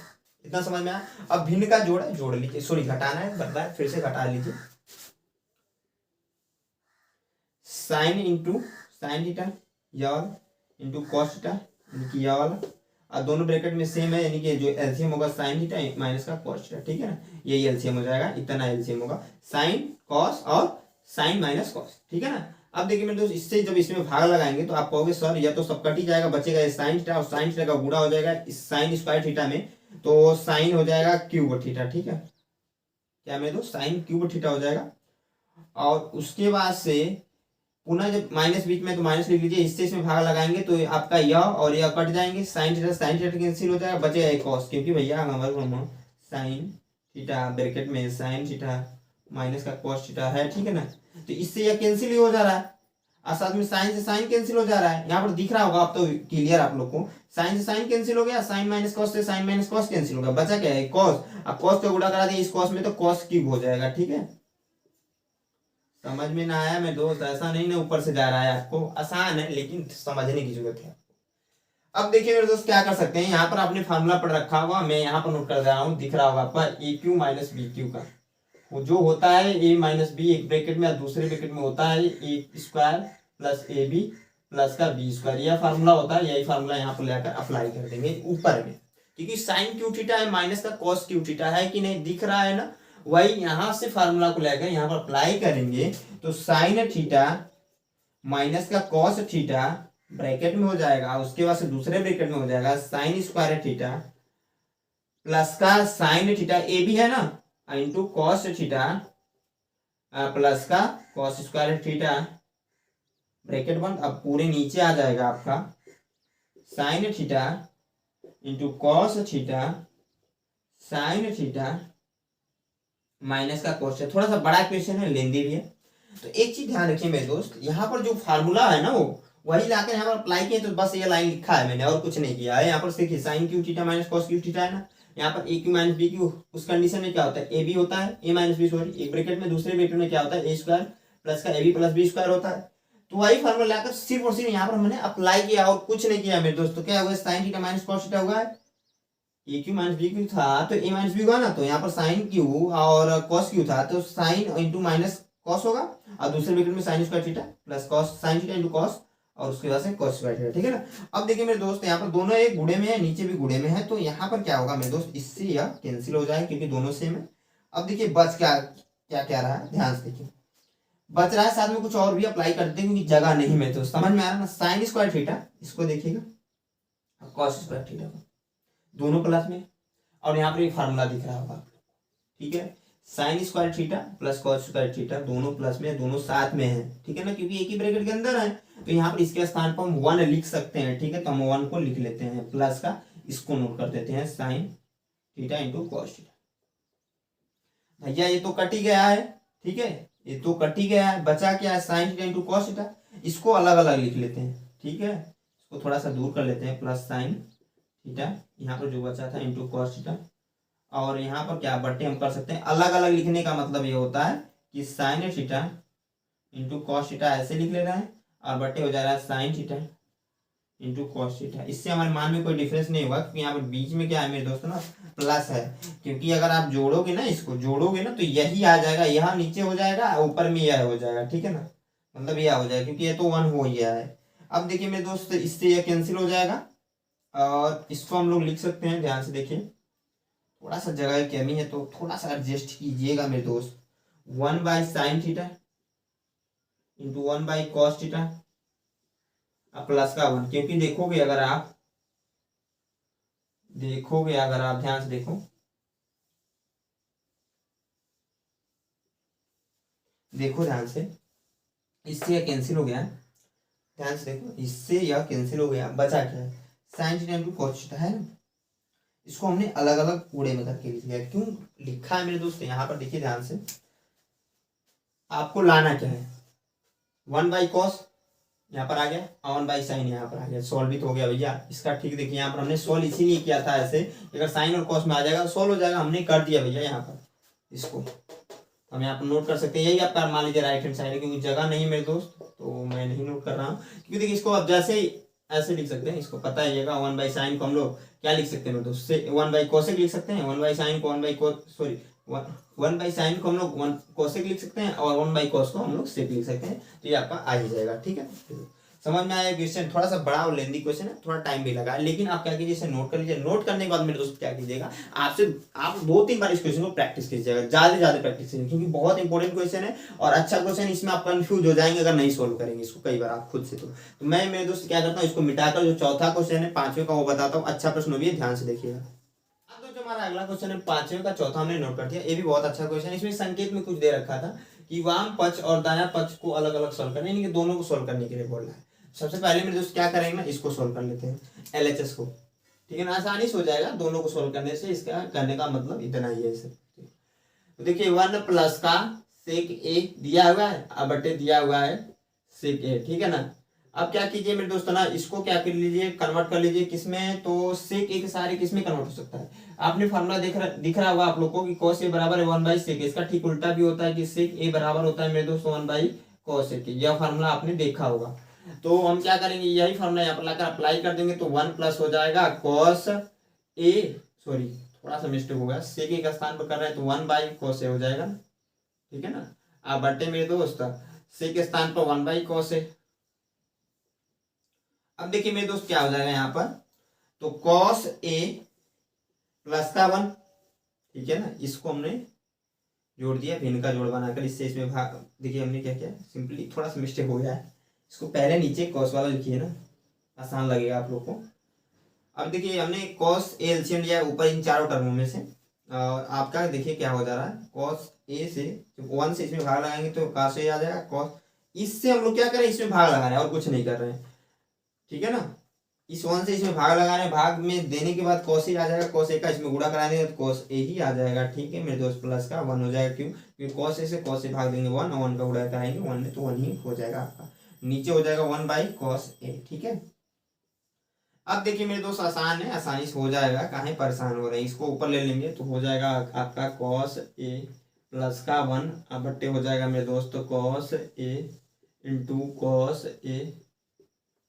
Speaker 1: इतना समझ में आया। अब भिन्न का जोड़ है, जोड़ लीजिए, सॉरी घटाना है, बता फिर से घटा लीजिए, साइन इंटू साइन थीटा यार इंटू cos थीटा यह वाला, और दोनों ब्रैकेट में सेम है, यानी कि जो एलसीएम होगा साइन थीटा माइनस का cos थीटा, ठीक है ना, यही एलसीएम हो जाएगा, इतना एलसीएम होगा साइन cos और साइन माइनस cos, ठीक है ना। अब देखिए मेरे दोस्त, इससे जब इसमें भाग लगाएंगे तो आप कहोगे सर यह तो सब कट ही जाएगा, बचेगा ये साइन थीटा, और साइन थीटा का गुणा हो जाएगा इस साइन स्क्वायर थीटा में, तो साइन हो जाएगा क्यूब थीटा, ठीक है, क्या मेरे दोस्त, साइन क्यूब थीटा हो जाएगा। और उसके बाद से पुनः जब माइनस बीच में तो माइनस लिख लीजिए, इससे इसमें भाग लगाएंगे तो आपका यह और यह कट जाएंगे, साइन थीटा कैंसिल हो जाएगा, बचेगा एक कॉस, क्योंकि भैया हमारे साइन थीटा ब्रैकेट में साइन थीटा माइनस का कॉस थीटा है, ठीक है ना, तो इससे यह कैंसिल ही हो जा रहा है, और साथ में साइन से साइन कैंसिल हो जा रहा है, यहाँ पर दिख रहा होगा आप तो क्लियर आप लोग को, साइन से साइन कैंसिल हो गया, साइन माइनस कॉस से साइन माइनस कॉस कैंसिल हो गया, बचा क्या है कॉस, अब कॉस को गुणा करा दिया इस कॉस में तो कॉस क्यूब हो जाएगा, ठीक है। समझ में ना आया मेरे दोस्त, ऐसा नहीं ना ऊपर से जा रहा है, आपको आसान है लेकिन समझने की जरूरत है। अब देखिए मेरे दोस्त क्या कर सकते हैं, यहाँ पर आपने फार्मूला पढ़ रखा होगा, मैं यहाँ पर नोट कर दे रहा हूँ, दिख रहा होगा आपका A Q minus B Q का, वो जो होता है ए माइनस बी एक ब्रैकेट में और दूसरे ब्रैकेट में होता है A square plus A B plus का बी स्क्वायर, यह फार्मूला होता है, यही फार्मूला यहाँ पर लेकर अप्लाई कर देंगे ऊपर में, क्योंकि साइन क्यू थीटा है माइनस का कॉस क्यू थीटा है कि नहीं, दिख रहा है ना, वही यहां से फार्मूला को लेकर यहाँ पर अप्लाई करेंगे, तो साइन थीटा माइनस का कॉस थीटा ब्रैकेट में हो जाएगा, उसके बाद से दूसरे ब्रैकेट में हो जाएगा साइन स्क्वायर थीटा प्लस का साइन थीटा ए भी है ना इंटू कॉस थीटा प्लस का कॉस स्क्वायर थीटा ब्रैकेट बंद, अब पूरे नीचे आ जाएगा आपका sine theta into cos theta sine theta minus का क्वेश्चन, थोड़ा सा बड़ा क्वेश्चन है, लेंदी भी है, तो एक चीज ध्यान रखिए मेरे दोस्त, यहाँ पर जो फार्मूला है ना वो वही लाकर यहाँ पर अप्लाई किए, तो बस ये लाइन लिखा है मैंने और कुछ नहीं किया है, यहाँ पर देखिए sine cube theta minus cos cube theta है ना, यहाँ पर A Q minus B cube, उस कंडीशन में क्या होता है ए बी होता है, ए माइनस बी सॉरी, एक ब्रैकेट में दूसरे ब्रैकेट में क्या होता है ए स्क्वायर प्लस का A B plus B square होता है, तो वही फार्मूला लाकर सिर्फ और सिर्फ यहाँ पर हमने अप्लाई किया और कुछ नहीं किया मेरे दोस्त, तो क्या हुआ sine theta minus cos theta हुआ है, ए क्यू माइनस बी क्यू था तो ए माइनस बी हुआ ना, तो यहाँ पर साइन क्यू और कॉस क्यू था तो साइन इंटू माइनस कॉस होगा, और दूसरे ब्रैकेट में sine square theta plus cos sine theta into cos और उसके बाद से कॉस स्क्वायर थीटा, ठीक है ना। अब देखिए मेरे दोस्त यहाँ पर दोनों एक गुणे में है, नीचे भी गुणे में है, तो यहाँ पर क्या होगा मेरे दोस्त, इससे यह कैंसिल हो जाए क्योंकि दोनों सेम है। अब देखिए बच क्या क्या क्या रहा है, ध्यान से देखिए, बच रहा है साथ में कुछ और भी अप्लाई करते हैं क्योंकि जगह नहीं मेरे दोस्त, समझ में आ रहा है ना, साइन स्क्वायर थीटा इसको देखिएगा कॉस स्क्वायर थीटा को दोनों प्लस में, और यहाँ पर एक फार्मूला दिख रहा होगा, ठीक है, sine square theta plus cos square theta दोनों प्लस में, दोनों साथ में है, ठीक है ना, क्योंकि एक ही ब्रैकेट के अंदर है, तो यहाँ पर इसके स्थान पर हम 1 लिख सकते हैं, ठीक है, तो हम 1 को लिख लेते हैं प्लस का, इसको नोट कर देते हैं sine theta into cos theta. भैया ये तो कट ही गया है, ठीक है, ये तो कट ही गया है, बचा क्या है sine theta into cos theta, इसको अलग अलग लिख लेते हैं, ठीक है, इसको थोड़ा सा दूर कर लेते हैं, प्लस साइन थीटा यहाँ पर जो बचा था इंटू कॉस थीटा, और यहाँ पर क्या बट्टे हम कर सकते हैं, अलग अलग लिखने का मतलब ये होता है कि sine theta into cos theta ऐसे लिख ले रहा है और बट्टे हो जा रहा है sine theta into cos theta, इससे हमारे मान में कोई डिफरेंस नहीं होगा क्योंकि यहाँ पर बीच में क्या है मेरे दोस्तों ना प्लस है, क्योंकि अगर आप जोड़ोगे ना, इसको जोड़ोगे ना तो यही आ जाएगा, यहाँ नीचे हो जाएगा ऊपर में यह हो जाएगा, ठीक है ना, मतलब यह हो जाएगा क्योंकि ये तो 1 हो गया है। अब देखिए मेरे दोस्त इससे यह कैंसिल हो जाएगा और इसको हम लोग लिख सकते हैं, ध्यान से देखिए, थोड़ा सा जगह की कमी है तो थोड़ा सा एडजस्ट कीजिएगा मेरे दोस्त, 1 by sine theta into 1 by cos theta plus का 1, क्योंकि देखोगे अगर आप ध्यान से देखो ध्यान से, इससे यह कैंसिल हो गया, ध्यान से देखो, इससे यह कैंसिल हो गया, बचा क्या है sine theta into cos theta है ना, इसको हमने अलग अलग कूड़े में करके लिख लिया, क्यों लिखा है मेरे दोस्त, यहाँ पर देखिए ध्यान से, आपको लाना क्या है 1 बाई कॉस यहाँ पर आ गया और 1 बाई साइन यहाँ पर आ गया, सॉल्व भी तो हो गया भैया इसका, ठीक देखिए यहाँ पर हमने सॉल्व इसीलिए किया था ऐसे, अगर साइन और कॉस में आ जाएगा सॉल्व हो जाएगा, हमने कर दिया भैया यहाँ पर, इसको हम यहाँ पर नोट कर सकते हैं, यही आपका मान लीजिए राइट हैंड साइड है, क्योंकि जगह नहीं मेरे दोस्त तो मैं नहीं नोट कर रहा हूँ, क्योंकि देखिए इसको आप जैसे ऐसे लिख सकते हैं, इसको पता है 1 बाई साइन को हम लोग क्या लिख सकते हैं मेरे दोस्त, 1 बाई कोसेक लिख सकते हैं, 1 बाई साइन को 1 बाई सॉरी 1 बाई साइन को हम लोग 1 कोसेक लिख सकते हैं और 1 बाई कॉस को हम लोग सेक लिख सकते हैं, तो ये आपका आ ही जाएगा, ठीक है। समझ में आया क्वेश्चन, थोड़ा सा बड़ा और लेंदी क्वेश्चन है, थोड़ा टाइम भी लगा, लेकिन आप क्या कीजिए इसे नोट कर लीजिए, नोट करने के बाद मेरे दोस्त क्या कीजिएगा, आप 2-3 बार इस क्वेश्चन को प्रैक्टिस कीजिएगा, ज्यादा प्रैक्टिस कीजिए, क्योंकि बहुत इंपॉर्टेंट क्वेश्चन है और अच्छा क्वेश्चन, इसमें आप कंफ्यूज हो जाएंगे अगर नहीं सोल्व करेंगे इसको कई बार आप खुद से, तो मैं मेरे दोस्त क्या करता हूँ, इसको मिटाकर जो चौथा क्वेश्चन है 5वें का वो बताता हूँ, अच्छा प्रश्न भी है, ध्यान से देखिएगा। हमारा अगला क्वेश्चन है 5वें का चौथा, हमने नोट कर दिया। ये भी बहुत अच्छा क्वेश्चन है। इसमें संकेत में कुछ दे रखा था कि वाम पक्ष और दायां पक्ष को अलग अलग सोल्व करना है, यानी कि दोनों को सोल्व करने के लिए बोल रहा है। सबसे पहले मेरे दोस्त क्या करेंगे ना, इसको सोल्व कर लेते हैं, एलएचएस को, ठीक है ना, आसानी से हो जाएगा दोनों को सोल्व करने से। इसका करने का मतलब इतना ही है। तो देखिए 1 प्लस का सेक ए दिया हुआ है, अब बटे दिया हुआ है सेक ए, ठीक है ना। अब क्या कीजिए मेरे दोस्तों ना, इसको क्या कर लीजिए, कन्वर्ट कर लीजिए किसमें, तो सेक ए के सारे किसमें कन्वर्ट हो सकता है। आपने फॉर्मूला दिख रहा होगा आप लोग को कि cos ए बराबर है 1 बाई सेक ए। इसका ठीक उल्टा भी होता है कि सेक ए बराबर होता है मेरे दोस्तों 1 बाई cos ए। यह फॉर्मूला आपने देखा होगा। तो हम क्या करेंगे, यही फॉर्मूला यहाँ पर लाकर अप्लाई कर देंगे, तो 1 प्लस हो जाएगा cos ए, सॉरी थोड़ा सा मिस्टेक हो गया, सेक ए का स्थान पर कर रहे हैं तो 1 बाई cos ए हो जाएगा, ठीक है ना। आप बटे मेरे दोस्त सेक के स्थान पर 1 बाई cos ए। अब देखिए मेरे दोस्त क्या हो जाएगा यहाँ पर, तो cos ए प्लस का 1, ठीक है ना, इसको हमने जोड़ दिया, भिन्न का जोड़ बनाकर, इससे इसमें भाग। देखिए हमने क्या किया, सिंपली थोड़ा सा मिस्टेक हो गया है, इसको पहले नीचे cos वाला लिखिए ना, आसान लगेगा आप लोग को। अब देखिए हमने cos ए एलसीएम लिया है ऊपर इन चारों टर्मों में से, और आपका देखिए क्या हो जा रहा है, cos ए से जब 1 से इसमें भाग लगाएंगे तो cos ए आ जाएगा, cos इससे हम लोग क्या करें, इसमें भाग लगा रहे हैं और कुछ नहीं कर रहे हैं, ठीक है ना। इस 1 से इसमें भाग लगा रहे हैं, भाग में देने के बाद cos ए आ जाएगा, cos ए का इसमें गुणा कराएंगे तो cos ए ही आ जाएगा, ठीक है मेरे दोस्त, प्लस का 1 हो जाएगा। क्यों, क्योंकि cos ए से cos ए भाग देंगे 1 और 1 का गुणा कराएंगे 1 में, तो 1 ही हो जाएगा आपका, नीचे हो जाएगा 1 बाई cos ए, ठीक है। अब देखिए मेरे दोस्त आसान है, आसानी से हो जाएगा, काहे परेशान हो रहे हैं, इसको ऊपर ले लेंगे तो हो जाएगा आपका cos ए प्लस का 1, अब बट्टे हो जाएगा मेरे दोस्त cos ए इंटू cos ए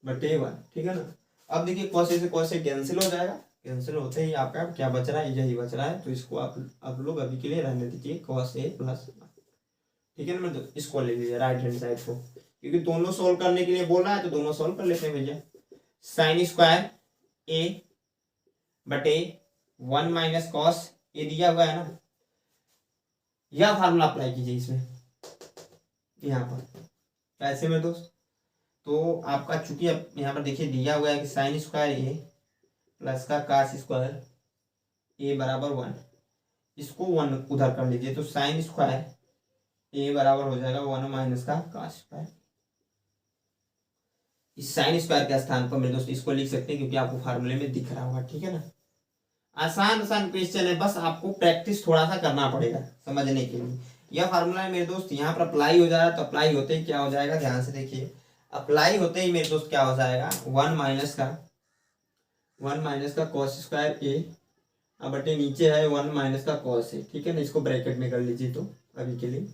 Speaker 1: बटे 1, ठीक है ना। अब देखिए cos ए से cos ए कैंसिल हो जाएगा, कैंसिल होते ही आपका क्या बच रहा है, यही बच रहा है, तो इसको आप लोग अभी के लिए रहने दीजिए cos ए प्लस 1, ठीक है ना। मैं इसको ले लीजिए राइट हैंड साइड को, क्योंकि दोनों सोल्व करने के लिए बोल रहा है तो दोनों सोल्व कर लेते हैं भैया। साइन स्क्वायर ए बटे 1 माइनस कॉस ए दिया हुआ है ना, यह फार्मूला अप्लाई कीजिए इसमें, यहाँ पर कैसे में दोस्त, तो आपका चूंकि अब यहाँ पर देखिए दिया हुआ है कि साइन स्क्वायर ए प्लस का कास स्क्वायर ए बराबर 1, इसको 1 उधर कर लीजिए, तो साइन स्क्वायर ए बराबर हो जाएगा 1 माइनस का कास स्क्वायर। इस साइन स्क्वायर के स्थान पर मेरे दोस्त इसको लिख सकते हैं, क्योंकि आपको फार्मूले में दिख रहा होगा, ठीक है ना। आसान आसान क्वेश्चन है, बस आपको प्रैक्टिस थोड़ा सा करना पड़ेगा समझने के लिए। यह फार्मूला है मेरे दोस्त, यहाँ पर अप्लाई हो जाएगा, तो अप्लाई होते ही क्या हो जाएगा, ध्यान से देखिए, अप्लाई होते ही मेरे दोस्त क्या हो जाएगा, 1 माइनस का कॉस स्क्वायर ए, अब बटे नीचे है 1 माइनस का कॉस ए, ठीक है ना, इसको ब्रैकेट में कर लीजिए तो अभी के लिए,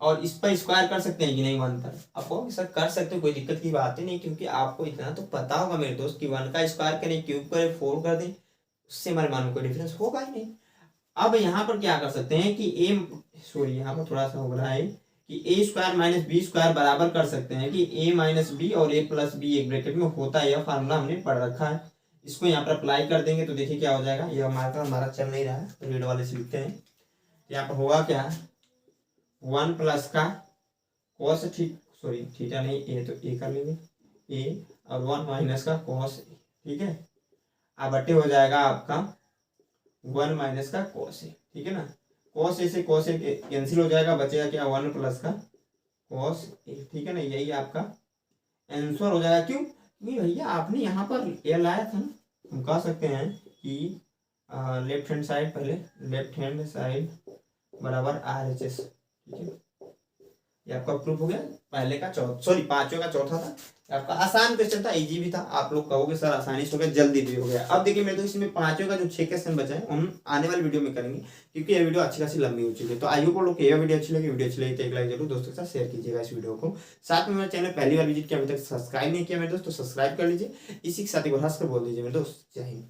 Speaker 1: और इस पर स्क्वायर कर सकते हैं कि नहीं 1 पर, आपको सर कर सकते हो, कोई दिक्कत की बात ही नहीं, क्योंकि आपको इतना तो पता होगा मेरे दोस्त कि 1 का स्क्वायर करें, क्यूब करें, 4 कर दें, उससे हमारे मान में कोई डिफरेंस होगा ही नहीं। अब यहाँ पर क्या कर सकते हैं कि यहाँ पर थोड़ा सा हो रहा है कि ए स्क्वायर माइनस बी स्क्वायर बराबर कर सकते हैं कि ए माइनस बी और ए प्लस बी एक ब्रैकेट में होता है, यह फार्मूला हमने पढ़ रखा है। इसको यहाँ पर अप्लाई कर देंगे तो देखिए क्या हो जाएगा, यह हमारा चल नहीं रहा है, रेड वाले से लिखते हैं, यहाँ पर होगा क्या, 1 प्लस का कॉस थीटा नहीं, ए तो ए कर लेंगे ए, और 1 माइनस का कॉस, ठीक है, अब बटे हो जाएगा आपका 1 माइनस का कॉस ए, ठीक है ना। कॉस ए से कॉस ए कैंसिल हो जाएगा, बचेगा क्या, 1 प्लस का कॉस ए, ठीक है ना, यही आपका आंसर हो जाएगा। क्यों, क्योंकि भैया आपने यहाँ पर ए लाया था ना, हम कह सकते हैं कि लेफ्ट हैंड साइड, पहले लेफ्ट हैंड साइड बराबर RHS, ठीक है, ये आपका प्रूफ हो गया। पहले का पांचवें का चौथा था, आपका आसान क्वेश्चन था, इजी भी था, आप लोग कहोगे सर आसानी से हो गया, जल्दी भी हो गया। अब देखिए मेरे दोस्त इसमें पांचवें का जो 6 क्वेश्चन बचा है हम आने वाली वीडियो में करेंगे, क्योंकि ये वीडियो अच्छी खासी लंबी हो चुकी है। तो आई होप लोग ये वीडियो अच्छी लगी तो एक लाइक जरूर दोस्तों के साथ शेयर कीजिएगा इस वीडियो को। साथ में मेरा चैनल पहली बार विजिट किया, अभी तक सब्सक्राइब नहीं किया मेरे दोस्त तो सब्सक्राइब कर लीजिए। इसी के साथ एक बार हंस कर बोल दीजिए मेरे दोस्त, जय हिंद।